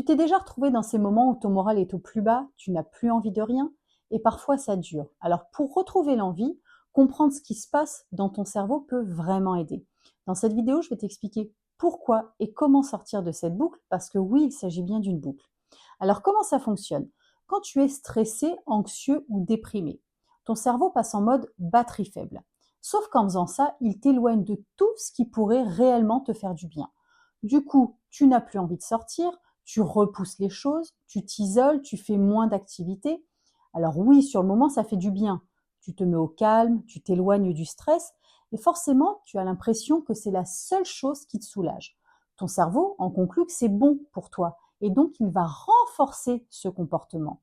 t'es déjà retrouvé dans ces moments où ton moral est au plus bas, tu n'as plus envie de rien et parfois ça dure. Alors pour retrouver l'envie, comprendre ce qui se passe dans ton cerveau peut vraiment aider. Dans cette vidéo, je vais t'expliquer pourquoi et comment sortir de cette boucle parce que oui, il s'agit bien d'une boucle. Alors comment ça fonctionne? Quand tu es stressé, anxieux ou déprimé, ton cerveau passe en mode batterie faible. Sauf qu'en faisant ça, il t'éloigne de tout ce qui pourrait réellement te faire du bien. Du coup, tu n'as plus envie de sortir, tu repousses les choses, tu t'isoles, tu fais moins d'activités. Alors oui, sur le moment, ça fait du bien. Tu te mets au calme, tu t'éloignes du stress et forcément, tu as l'impression que c'est la seule chose qui te soulage. Ton cerveau en conclut que c'est bon pour toi et donc il va renforcer ce comportement.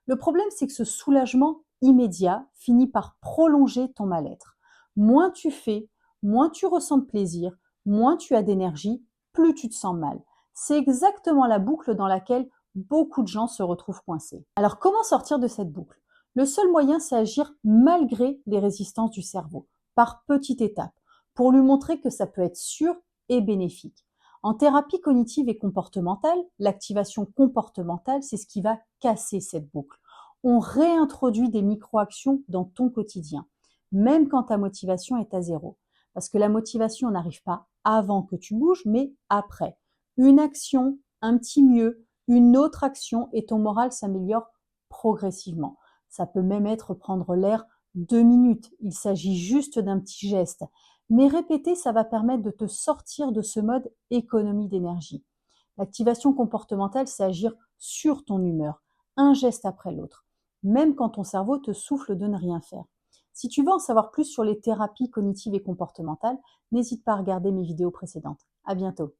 Le problème, c'est que ce soulagement immédiat finit par prolonger ton mal-être. Moins tu fais, moins tu ressens de plaisir, moins tu as d'énergie, plus tu te sens mal. C'est exactement la boucle dans laquelle beaucoup de gens se retrouvent coincés. Alors comment sortir de cette boucle? Le seul moyen, c'est agir malgré les résistances du cerveau, par petites étapes, pour lui montrer que ça peut être sûr et bénéfique. En thérapie cognitive et comportementale, l'activation comportementale, c'est ce qui va casser cette boucle. On réintroduit des micro-actions dans ton quotidien, même quand ta motivation est à zéro. Parce que la motivation n'arrive pas avant que tu bouges, mais après. Une action, un petit mieux, une autre action et ton moral s'améliore progressivement. Ça peut même être prendre l'air 2 minutes. Il s'agit juste d'un petit geste. Mais répéter, ça va permettre de te sortir de ce mode économie d'énergie. L'activation comportementale, c'est agir sur ton humeur, un geste après l'autre, même quand ton cerveau te souffle de ne rien faire. Si tu veux en savoir plus sur les thérapies cognitives et comportementales, n'hésite pas à regarder mes vidéos précédentes. À bientôt.